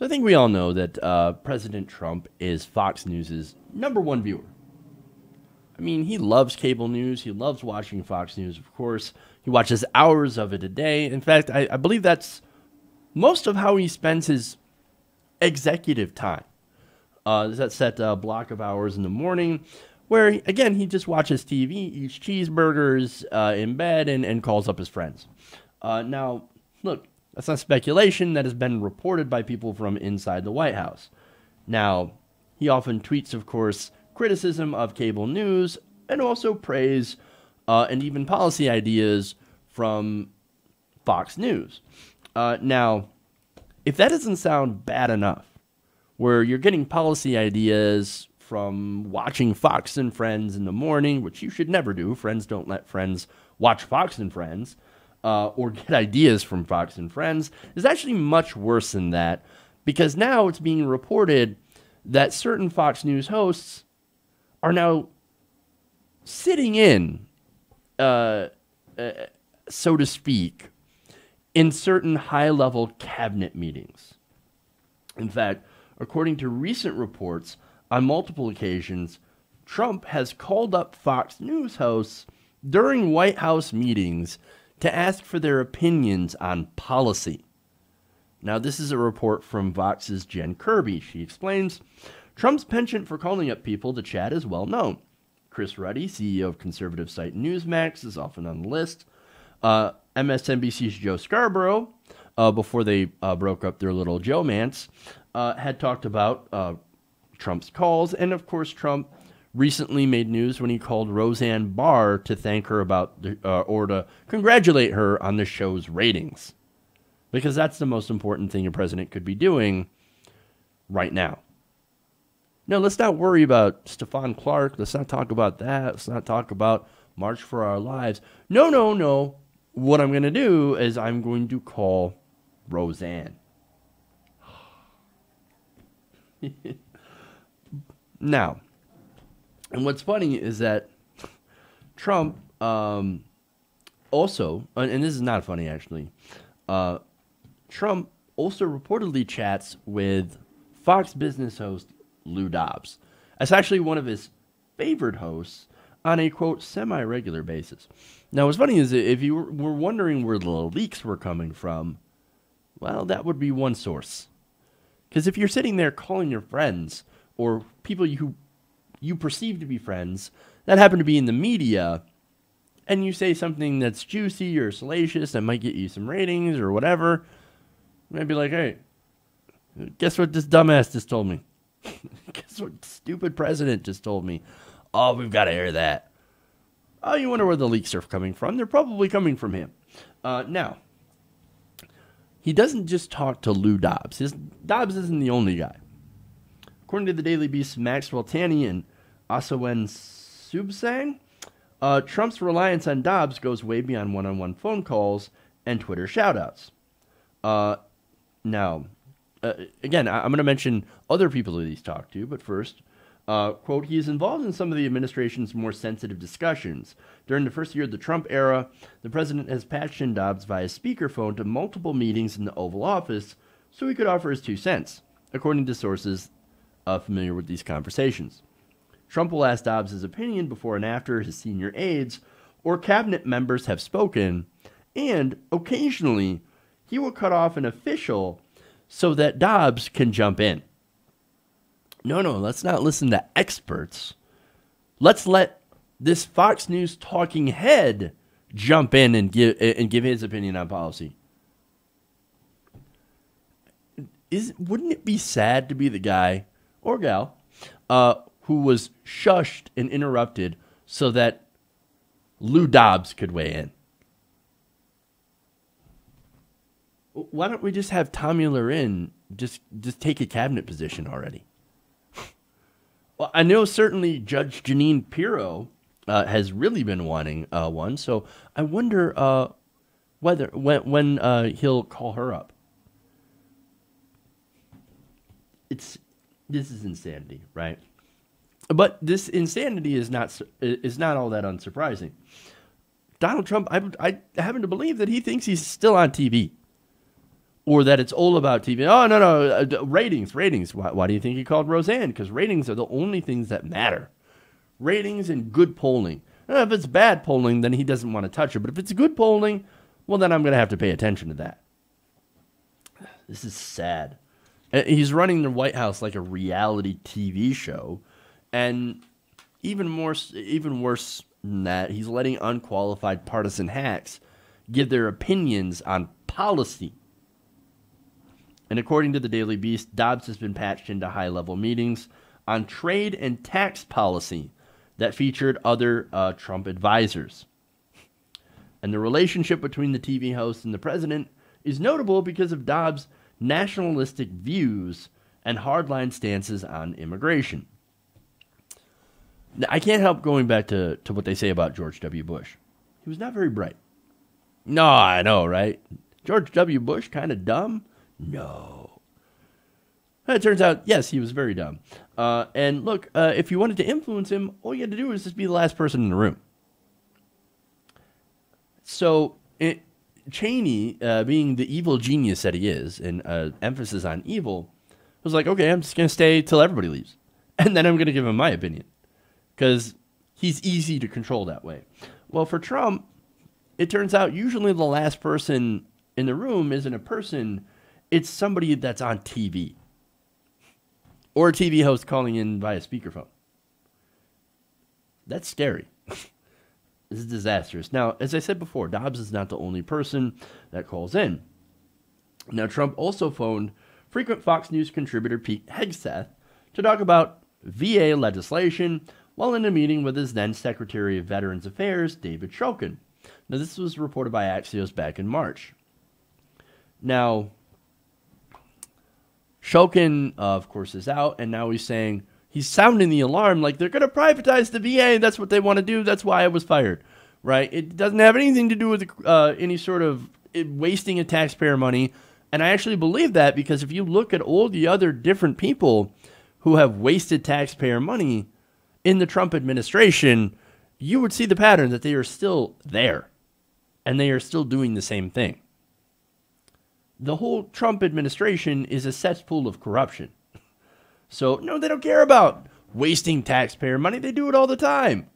So I think we all know that President Trump is Fox News' #1 viewer. I mean, he loves cable news. He loves watching Fox News, of course. He watches hours of it a day. In fact, I believe that's most of how he spends his executive time. There's that set block of hours in the morning where, again, he just watches TV, eats cheeseburgers in bed, and calls up his friends. Now, look, that's not speculation. That has been reported by people from inside the White House. Now, he often tweets, of course, criticism of cable news and also praise and even policy ideas from Fox News. Now, if that doesn't sound bad enough, where you're getting policy ideas from watching Fox and Friends in the morning, which you should never do. Friends don't let friends watch Fox and Friends or get ideas from Fox and Friends. It's actually much worse than that, because now it's being reported that certain Fox News hosts are now sitting in, so to speak, in certain high-level cabinet meetings. In fact, according to recent reports, on multiple occasions, Trump has called up Fox News hosts during White House meetings to ask for their opinions on policy. Now, this is a report from Vox's Jen Kirby. She explains, Trump's penchant for calling up people to chat is well known. Chris Ruddy, CEO of conservative site Newsmax, is often on the list. MSNBC's Joe Scarborough, before they broke up their little Joe-mance, had talked about Trump's calls. And, of course, Trump recently made news when he called Roseanne Barr to thank her about or to congratulate her on the show's ratings. Because that's the most important thing a president could be doing right now. No, let's not worry about Stephon Clark. Let's not talk about that. Let's not talk about March for Our Lives. No. What I'm going to do is I'm going to call Roseanne. Now, and what's funny is that Trump also, and this is not funny actually, Trump also reportedly chats with Fox Business host Lou Dobbs. That's actually one of his favorite hosts on a, quote, semi-regular basis. Now, what's funny is that if you were wondering where the leaks were coming from, well, that would be one source. Because if you're sitting there calling your friends or people you perceive to be friends that happen to be in the media, and you say something that's juicy or salacious that might get you some ratings or whatever, you might be like, hey, guess what this dumbass just told me? Guess what stupid president just told me? Oh, we've got to air that. Oh, you wonder where the leaks are coming from? They're probably coming from him. Now, he doesn't just talk to Lou Dobbs. Dobbs isn't the only guy. According to the Daily Beast's Maxwell Tanney and Asawen Subsang, Trump's reliance on Dobbs goes way beyond one-on-one phone calls and Twitter shoutouts. Now, again, I'm going to mention other people that he's talked to, but first, quote, he is involved in some of the administration's more sensitive discussions. During the first year of the Trump era, the president has patched in Dobbs via speakerphone to multiple meetings in the Oval Office so he could offer his 2 cents, according to sources familiar with these conversations. Trump will ask Dobbs his opinion before and after his senior aides or cabinet members have spoken, and occasionally he will cut off an official so that Dobbs can jump in. No, let's not listen to experts. Let's let this Fox News talking head jump in and give his opinion on policy. Wouldn't it be sad to be the guy or gal who was shushed and interrupted so that Lou Dobbs could weigh in? Why don't we just have Tommy Lahren just take a cabinet position already? Well, I know certainly Judge Jeanine Pirro has really been wanting one, so I wonder when he'll call her up. This is insanity, right? But this insanity is not all that unsurprising. Donald Trump, I happen to believe that he thinks he's still on TV. or that it's all about TV. Oh, no, ratings. Why do you think he called Roseanne? Because ratings are the only things that matter. Ratings and good polling. If it's bad polling, then he doesn't want to touch it. But if it's good polling, well, then I'm going to have to pay attention to that. This is sad. He's running the White House like a reality TV show. And even worse than that, he's letting unqualified partisan hacks give their opinions on policy. And according to the Daily Beast, Dobbs has been patched into high-level meetings on trade and tax policy that featured other Trump advisors. And the relationship between the TV host and the president is notable because of Dobbs' nationalistic views and hardline stances on immigration. Now, I can't help going back to what they say about George W. Bush. He was not very bright. No, I know, right? George W. Bush kind of dumb? No. It turns out, yes, he was very dumb. And look, if you wanted to influence him, all you had to do was just be the last person in the room. So, Cheney, being the evil genius that he is, and emphasis on evil, was like, okay, I'm just going to stay till everybody leaves. And then I'm going to give him my opinion. Because he's easy to control that way. Well, for Trump, it turns out usually the last person in the room isn't a person, it's somebody that's on TV. Or a TV host calling in via speakerphone. That's scary. This is disastrous. Now, as I said before, Dobbs is not the only person that calls in. Now, Trump also phoned frequent Fox News contributor Pete Hegseth to talk about VA legislation while in a meeting with his then Secretary of Veterans Affairs, David Shulkin. Now, this was reported by Axios back in March. Now, Shulkin, of course, is out, and now he's saying, he's sounding the alarm like they're going to privatize the VA. That's what they want to do. That's why I was fired, right? It doesn't have anything to do with any sort of wasting of taxpayer money. And I actually believe that because if you look at all the other different people who have wasted taxpayer money in the Trump administration, you would see the pattern that they are still there and they are still doing the same thing. The whole Trump administration is a cesspool of corruption. So, no, they don't care about wasting taxpayer money. They do it all the time.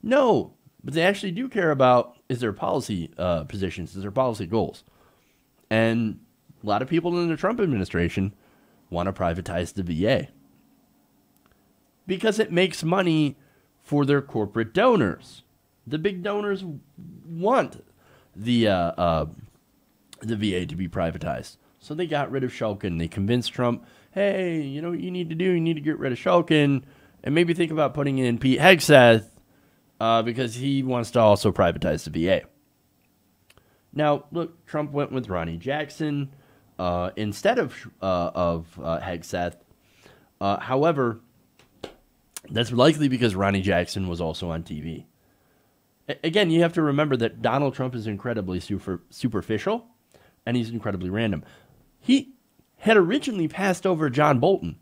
No, but they actually do care about is their policy positions, is their policy goals. And a lot of people in the Trump administration want to privatize the VA. Because it makes money for their corporate donors. The big donors want the VA to be privatized. So they got rid of Shulkin. They convinced Trump, hey, you know what you need to do? You need to get rid of Shulkin and maybe think about putting in Pete Hegseth because he wants to also privatize the VA. Now, look, Trump went with Ronnie Jackson instead of Hegseth. However, that's likely because Ronnie Jackson was also on TV. Again, you have to remember that Donald Trump is incredibly superficial and he's incredibly random. He had originally passed over John Bolton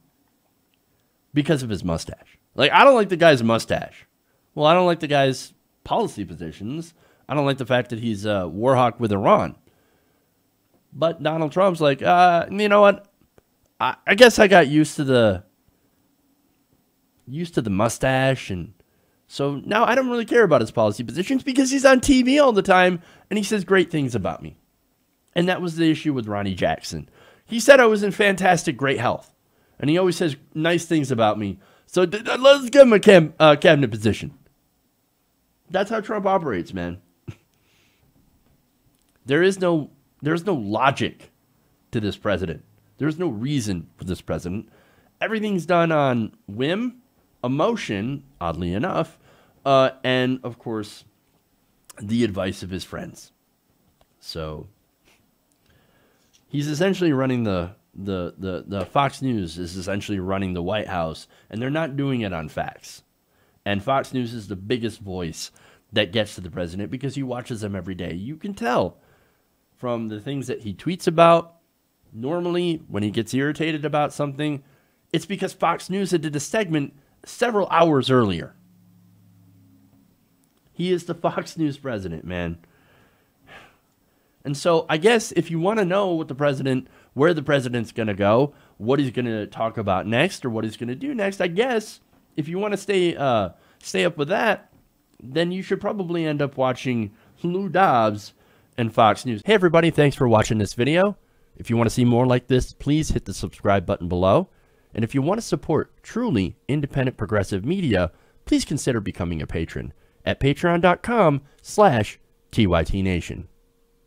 because of his mustache. Like, I don't like the guy's mustache. Well, I don't like the guy's policy positions. I don't like the fact that he's a war hawk with Iran. But Donald Trump's like, you know what? I guess I got used to the mustache, and so now I don't really care about his policy positions because he's on TV all the time and he says great things about me. And that was the issue with Ronnie Jackson. He said I was in fantastic, great health. And he always says nice things about me. So let's give him a cabinet position. That's how Trump operates, man. There's no logic to this president. There's no reason for this president. Everything's done on whim, emotion, oddly enough, and, of course, the advice of his friends. So he's essentially running the Fox News is essentially running the White House, and they're not doing it on facts. And Fox News is the biggest voice that gets to the president because he watches them every day. You can tell from the things that he tweets about. Normally, when he gets irritated about something, it's because Fox News had did a segment several hours earlier. He is the Fox News president, man. And so I guess if you want to know where the president's going to go, what he's going to talk about next, or what he's going to do next, I guess if you want to stay up with that, then you should probably end up watching Lou Dobbs and Fox News. Hey everybody, thanks for watching this video. If you want to see more like this, please hit the subscribe button below. And if you want to support truly independent progressive media, please consider becoming a patron at patreon.com/TYTNation.